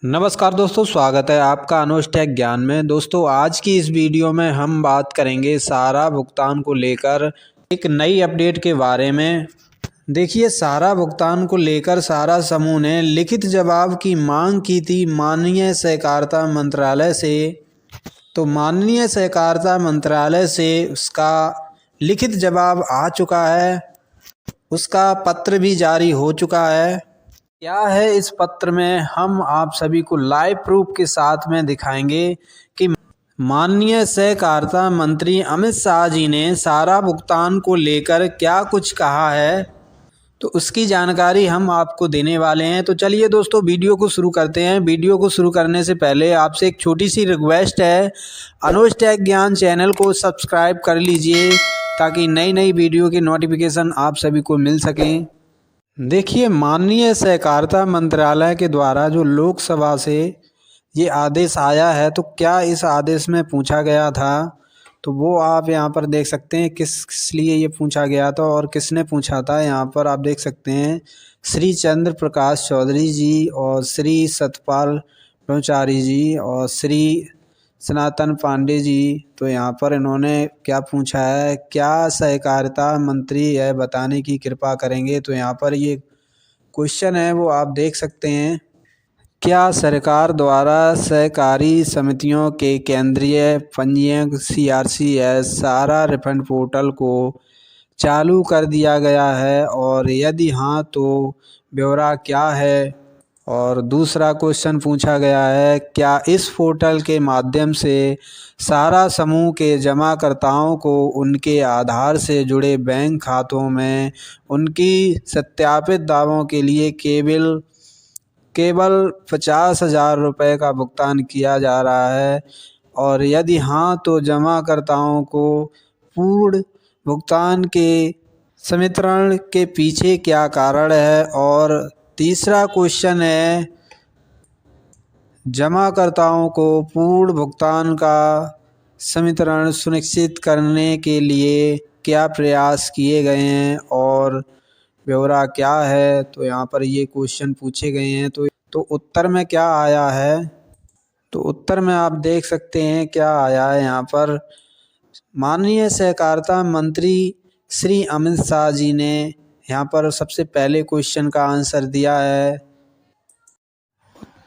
नमस्कार दोस्तों, स्वागत है आपका अनुज टेक ज्ञान में। दोस्तों, आज की इस वीडियो में हम बात करेंगे सारा भुगतान को लेकर एक नई अपडेट के बारे में। देखिए, सारा भुगतान को लेकर सारा समूह ने लिखित जवाब की मांग की थी माननीय सहकारिता मंत्रालय से। तो माननीय सहकारिता मंत्रालय से उसका लिखित जवाब आ चुका है, उसका पत्र भी जारी हो चुका है। क्या है इस पत्र में, हम आप सभी को लाइव प्रूफ के साथ में दिखाएंगे कि माननीय सहकारिता मंत्री अमित शाह जी ने सारा भुगतान को लेकर क्या कुछ कहा है। तो उसकी जानकारी हम आपको देने वाले हैं। तो चलिए दोस्तों, वीडियो को शुरू करते हैं। वीडियो को शुरू करने से पहले आपसे एक छोटी सी रिक्वेस्ट है, अनुज टेक ज्ञान चैनल को सब्सक्राइब कर लीजिए ताकि नई नई वीडियो की नोटिफिकेशन आप सभी को मिल सकें। देखिए, माननीय सहकारिता मंत्रालय के द्वारा जो लोकसभा से ये आदेश आया है, तो क्या इस आदेश में पूछा गया था, तो वो आप यहाँ पर देख सकते हैं किस लिए ये पूछा गया था और किसने पूछा था। यहाँ पर आप देख सकते हैं श्री चंद्र प्रकाश चौधरी जी और श्री सतपाल ब्रह्मचारी जी और श्री सनातन पांडे जी। तो यहाँ पर इन्होंने क्या पूछा है, क्या सहकारिता मंत्री यह बताने की कृपा करेंगे। तो यहाँ पर ये क्वेश्चन है वो आप देख सकते हैं, क्या सरकार द्वारा सहकारी समितियों के केंद्रीय पंजीयन CRCS सारा रिफंड पोर्टल को चालू कर दिया गया है, और यदि हाँ तो ब्यौरा क्या है। और दूसरा क्वेश्चन पूछा गया है, क्या इस पोर्टल के माध्यम से सारा समूह के जमाकर्ताओं को उनके आधार से जुड़े बैंक खातों में उनकी सत्यापित दावों के लिए केवल 50,000 रुपये का भुगतान किया जा रहा है, और यदि हाँ तो जमाकर्ताओं को पूर्ण भुगतान के संवितरण के पीछे क्या कारण है। और तीसरा क्वेश्चन है, जमाकर्ताओं को पूर्ण भुगतान का संवितरण सुनिश्चित करने के लिए क्या प्रयास किए गए हैं और ब्यौरा क्या है। तो यहाँ पर ये क्वेश्चन पूछे गए हैं। तो उत्तर में क्या आया है, तो उत्तर में आप देख सकते हैं क्या आया है। यहाँ पर माननीय सहकारिता मंत्री श्री अमित शाह जी ने यहाँ पर सबसे पहले क्वेश्चन का आंसर दिया है।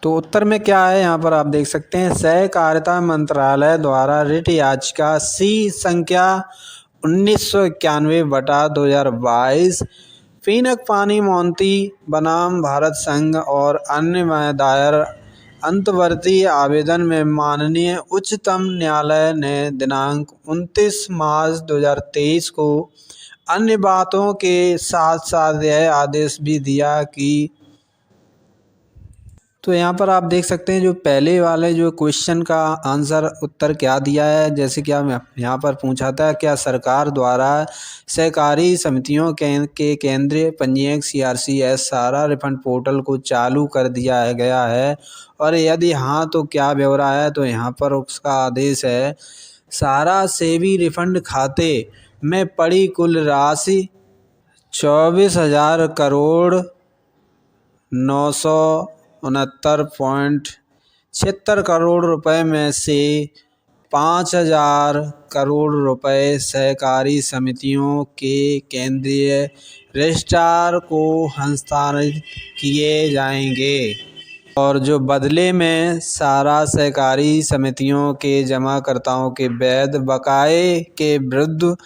तो उत्तर में क्या है, यहाँ पर आप देख सकते हैं, सहकारिता मंत्रालय द्वारा रिट याचिका C संख्या 1991/2022 पीनक पानी मोंती बनाम भारत संघ और अन्य में दायर अंतर्वर्ती आवेदन में माननीय उच्चतम न्यायालय ने दिनांक 29 मार्च 2023 को अन्य बातों के साथ साथ यह आदेश भी दिया कि। तो यहाँ पर आप देख सकते हैं जो पहले वाले जो क्वेश्चन का आंसर उत्तर क्या दिया है, जैसे कि हम यहाँ पर पूछा था, क्या सरकार द्वारा सहकारी समितियों के केंद्रीय पंजीयन CRCS सारा रिफंड पोर्टल को चालू कर दिया गया है, और यदि हाँ तो क्या ब्यौरा है। तो यहाँ पर उसका आदेश है, सारा सेवी रिफंड खाते में पड़ी कुल राशि 24,000 करोड़ 969.76 करोड़ रुपए में से 5,000 करोड़ रुपए सहकारी समितियों के केंद्रीय रजिस्ट्रार को हस्तांतरित किए जाएंगे, और जो बदले में सारा सहकारी समितियों के जमाकर्ताओं के वैध बकाये के विरुद्ध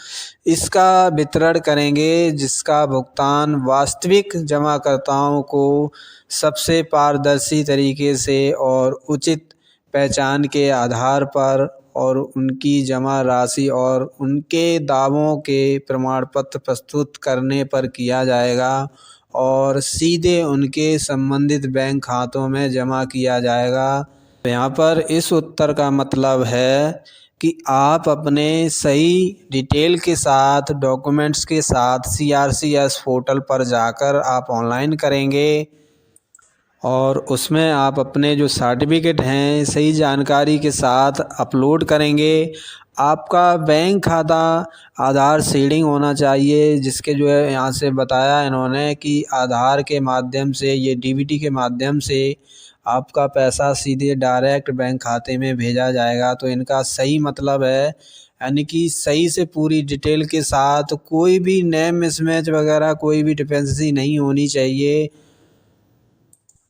इसका वितरण करेंगे, जिसका भुगतान वास्तविक जमाकर्ताओं को सबसे पारदर्शी तरीके से और उचित पहचान के आधार पर और उनकी जमा राशि और उनके दावों के प्रमाण पत्र प्रस्तुत करने पर किया जाएगा, और सीधे उनके संबंधित बैंक खातों में जमा किया जाएगा। तो यहाँ पर इस उत्तर का मतलब है कि आप अपने सही डिटेल के साथ, डॉक्यूमेंट्स के साथ CRCS पोर्टल पर जाकर आप ऑनलाइन करेंगे, और उसमें आप अपने जो सर्टिफिकेट हैं सही जानकारी के साथ अपलोड करेंगे। आपका बैंक खाता आधार सीडिंग होना चाहिए, जिसके जो है यहाँ से बताया इन्होंने कि आधार के माध्यम से, ये DBT के माध्यम से आपका पैसा सीधे डायरेक्ट बैंक खाते में भेजा जाएगा। तो इनका सही मतलब है, यानी कि सही से पूरी डिटेल के साथ, कोई भी नेम मिसमैच वगैरह कोई भी डिफेंसी नहीं होनी चाहिए।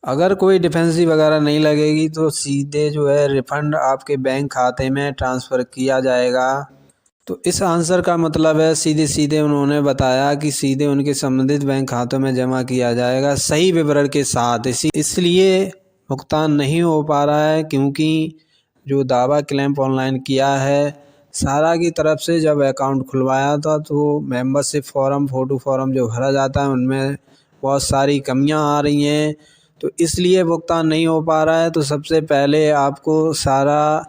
अगर कोई डिफेंसी वगैरह नहीं लगेगी तो सीधे जो है रिफ़ंड आपके बैंक खाते में ट्रांसफ़र किया जाएगा। तो इस आंसर का मतलब है सीधे सीधे उन्होंने बताया कि सीधे उनके संबंधित बैंक खातों में जमा किया जाएगा सही विवरण के साथ। इसलिए भुगतान नहीं हो पा रहा है, क्योंकि जो दावा क्लेम ऑनलाइन किया है सारा की तरफ से, जब अकाउंट खुलवाया था तो मेंबरशिप फॉर्म, फ़ोटो फॉर्म जो भरा जाता है उनमें बहुत सारी कमियां आ रही हैं, तो इसलिए भुगतान नहीं हो पा रहा है। तो सबसे पहले आपको सारा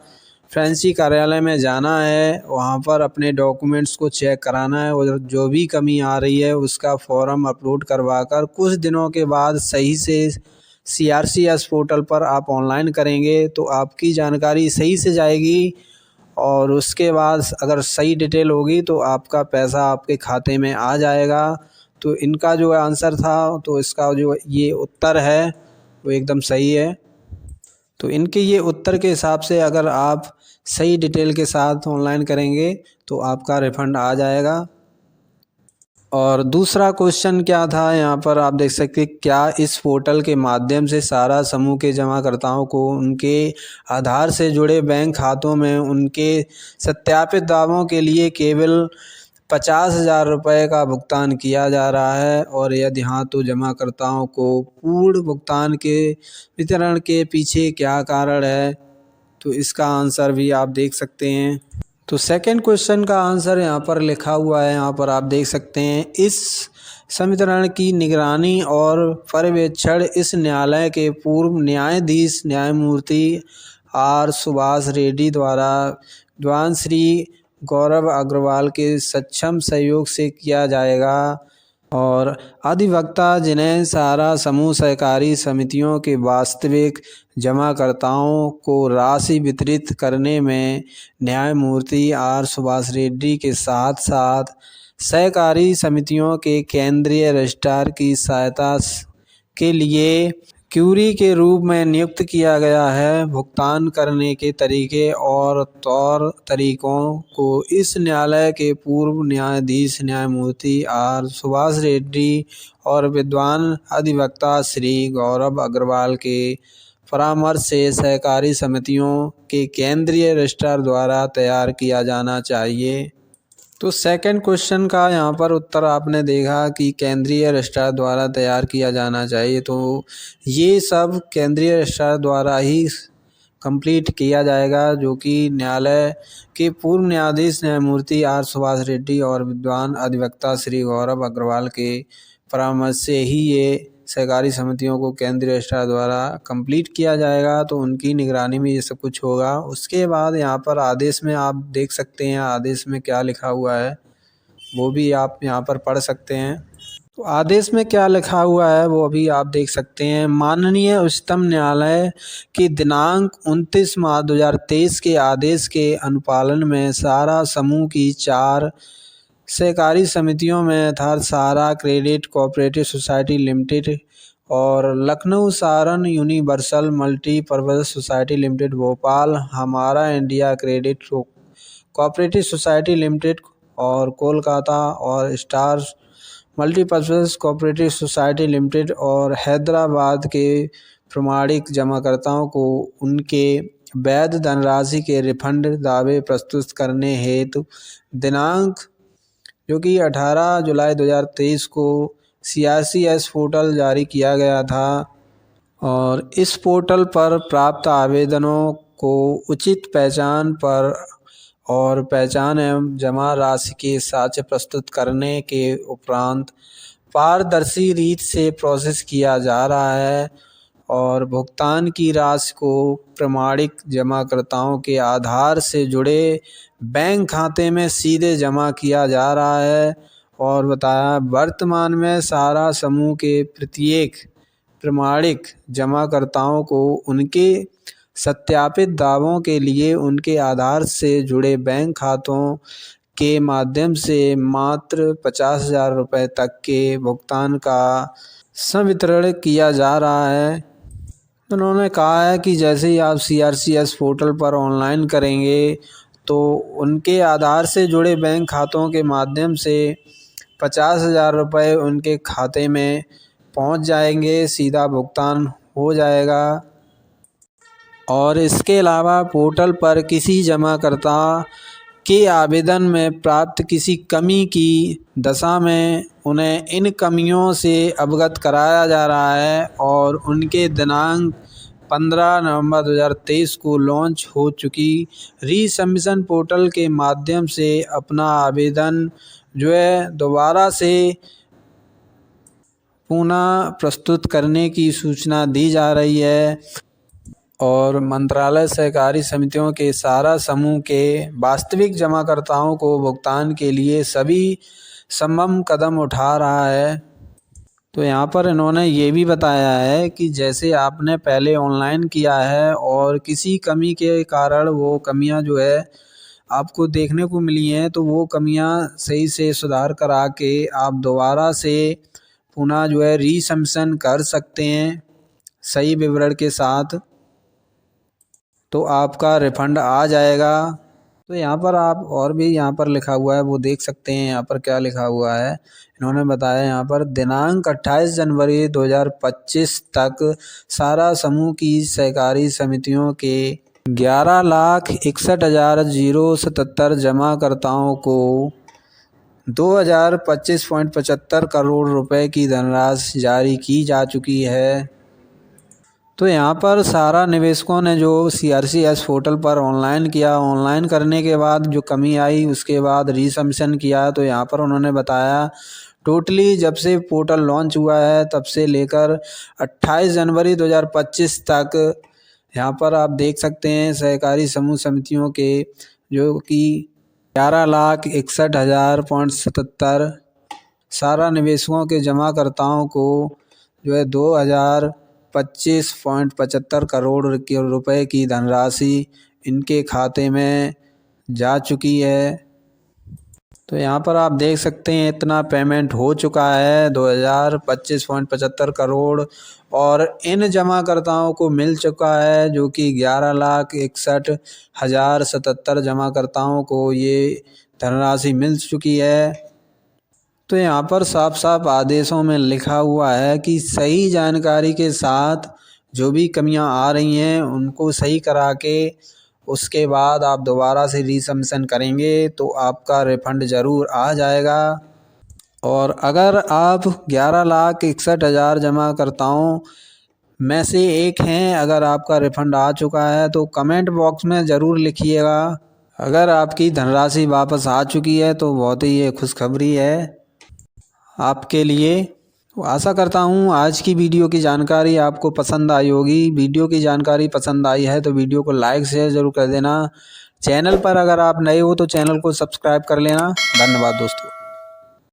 फ्रेंसी कार्यालय में जाना है, वहाँ पर अपने डॉक्यूमेंट्स को चेक कराना है और जो भी कमी आ रही है उसका फॉर्म अपलोड करवाकर कुछ दिनों के बाद सही से CRCS पोर्टल पर आप ऑनलाइन करेंगे तो आपकी जानकारी सही से जाएगी, और उसके बाद अगर सही डिटेल होगी तो आपका पैसा आपके खाते में आ जाएगा। तो इनका जो आंसर था, तो इसका जो ये उत्तर है वो एकदम सही है। तो इनके ये उत्तर के हिसाब से अगर आप सही डिटेल के साथ ऑनलाइन करेंगे तो आपका रिफ़ंड आ जाएगा। और दूसरा क्वेश्चन क्या था, यहाँ पर आप देख सकते हैं, क्या इस पोर्टल के माध्यम से सारा समूह के जमाकर्ताओं को उनके आधार से जुड़े बैंक खातों में उनके सत्यापित दावों के लिए केवल 50,000 रुपये का भुगतान किया जा रहा है, और यदि हाँ तो जमाकर्ताओं को पूर्ण भुगतान के वितरण के पीछे क्या कारण है? तो इसका आंसर भी आप देख सकते हैं। तो सेकंड क्वेश्चन का आंसर यहाँ पर लिखा हुआ है, यहाँ पर आप देख सकते हैं, इस संवितरण की निगरानी और पर्यवेक्षण इस न्यायालय के पूर्व न्यायाधीश न्यायमूर्ति R सुभाष रेड्डी द्वारा विद्वान श्री गौरव अग्रवाल के सक्षम सहयोग से किया जाएगा, और अधिवक्ता जिन्हें सारा समूह सहकारी समितियों के वास्तविक जमाकर्ताओं को राशि वितरित करने में न्यायमूर्ति R सुभाष रेड्डी के साथ साथ सहकारी समितियों के केंद्रीय रजिस्ट्रार की सहायता के लिए क्यूरी के रूप में नियुक्त किया गया है। भुगतान करने के तरीके और तौर तरीकों को इस न्यायालय के पूर्व न्यायाधीश न्यायमूर्ति R सुभाष रेड्डी और विद्वान अधिवक्ता श्री गौरव अग्रवाल के परामर्श से सहकारी समितियों के केंद्रीय रजिस्ट्रार द्वारा तैयार किया जाना चाहिए। तो सेकंड क्वेश्चन का यहाँ पर उत्तर आपने देखा कि केंद्रीय रजिस्ट्रार द्वारा तैयार किया जाना चाहिए। तो ये सब केंद्रीय रजिस्ट्रार द्वारा ही कंप्लीट किया जाएगा, जो कि न्यायालय के पूर्व न्यायाधीश न्यायमूर्ति R सुभाष रेड्डी और विद्वान अधिवक्ता श्री गौरव अग्रवाल के परामर्श से ही ये सहकारी समितियों को केंद्रीय रजिस्ट्रार द्वारा कंप्लीट किया जाएगा। तो उनकी निगरानी में ये सब कुछ होगा। उसके बाद यहाँ पर आदेश में आप देख सकते हैं, आदेश में क्या लिखा हुआ है वो भी आप यहाँ पर पढ़ सकते हैं। तो आदेश में क्या लिखा हुआ है वो अभी आप देख सकते हैं। माननीय उच्चतम न्यायालय के दिनांक 29 मार्च 2023 के आदेश के अनुपालन में सारा समूह की 4 सहकारी समितियों में अर्थात सारा क्रेडिट कोऑपरेटिव सोसाइटी लिमिटेड और Lucknow Saran universal multipurpose society limited Bhopal, हमारा India credit cooperative society limited और कोलकाता, और star multipurpose cooperative society limited और हैदराबाद के प्रमाणिक जमाकर्ताओं को उनके वैध धनराशि के रिफंड दावे प्रस्तुत करने हेतु दिनांक जो कि 18 जुलाई 2023 को CRCS पोर्टल जारी किया गया था, और इस पोर्टल पर प्राप्त आवेदनों को उचित पहचान पर और पहचान एवं जमा राशि के साक्ष्य प्रस्तुत करने के उपरांत पारदर्शी रीत से प्रोसेस किया जा रहा है, और भुगतान की राशि को प्रमाणिक जमाकर्ताओं के आधार से जुड़े बैंक खाते में सीधे जमा किया जा रहा है। और बताया वर्तमान में सारा समूह के प्रत्येक प्रमाणिक जमाकर्ताओं को उनके सत्यापित दावों के लिए उनके आधार से जुड़े बैंक खातों के माध्यम से मात्र 50,000 रुपये तक के भुगतान का संवितरण किया जा रहा है। उन्होंने कहा है कि जैसे ही आप CRCS पोर्टल पर ऑनलाइन करेंगे तो उनके आधार से जुड़े बैंक खातों के माध्यम से 50,000 रुपये उनके खाते में पहुंच जाएंगे, सीधा भुगतान हो जाएगा। और इसके अलावा पोर्टल पर किसी जमाकर्ता के आवेदन में प्राप्त किसी कमी की दशा में उन्हें इन कमियों से अवगत कराया जा रहा है और उनके दिनांक 15 नवंबर 2023 को लॉन्च हो चुकी रीसबमिशन पोर्टल के माध्यम से अपना आवेदन जो है दोबारा से पुनः प्रस्तुत करने की सूचना दी जा रही है। और मंत्रालय सहकारी समितियों के सहारा समूह के वास्तविक जमाकर्ताओं को भुगतान के लिए सभी संभव कदम उठा रहा है। तो यहाँ पर इन्होंने ये भी बताया है कि जैसे आपने पहले ऑनलाइन किया है और किसी कमी के कारण वो कमियां जो है आपको देखने को मिली हैं, तो वो कमियां सही से सुधार करा के आप दोबारा से पुनः जो है रीसबमिशन कर सकते हैं सही विवरण के साथ, तो आपका रिफ़ंड आ जाएगा। तो यहाँ पर आप और भी यहाँ पर लिखा हुआ है वो देख सकते हैं। यहाँ पर क्या लिखा हुआ है, इन्होंने बताया यहाँ पर दिनांक 28 जनवरी 2025 तक सारा समूह की सहकारी समितियों के 11,61,077 जमाकर्ताओं को 2025.75 करोड़ रुपए की धनराशि जारी की जा चुकी है। तो यहाँ पर सारा निवेशकों ने जो CRCS पोर्टल पर ऑनलाइन किया, ऑनलाइन करने के बाद जो कमी आई उसके बाद रीसबमिशन किया, तो यहाँ पर उन्होंने बताया टोटली जब से पोर्टल लॉन्च हुआ है तब से लेकर 28 जनवरी 2025 तक यहाँ पर आप देख सकते हैं सहकारी समूह समितियों के जो कि 11,61,077 सारा निवेशकों के जमाकर्ताओं को जो है 2025.75 करोड़ रुपए की धनराशि इनके खाते में जा चुकी है। तो यहाँ पर आप देख सकते हैं इतना पेमेंट हो चुका है 2025.75 करोड़ और इन जमाकर्ताओं को मिल चुका है जो कि 11,61,077 जमाकर्ताओं को ये धनराशि मिल चुकी है। तो यहाँ पर साफ साफ आदेशों में लिखा हुआ है कि सही जानकारी के साथ जो भी कमियां आ रही हैं उनको सही करा के उसके बाद आप दोबारा से रीसबमिशन करेंगे तो आपका रिफ़ंड ज़रूर आ जाएगा। और अगर आप 11,61,000 जमाकर्ताओं में से एक हैं, अगर आपका रिफ़ंड आ चुका है तो कमेंट बॉक्स में ज़रूर लिखिएगा। अगर आपकी धनराशि वापस आ चुकी है तो बहुत ही ये खुशखबरी है आपके लिए। तो आशा करता हूँ आज की वीडियो की जानकारी आपको पसंद आई होगी। वीडियो की जानकारी पसंद आई है तो वीडियो को लाइक शेयर ज़रूर कर देना। चैनल पर अगर आप नए हो तो चैनल को सब्सक्राइब कर लेना। धन्यवाद दोस्तों।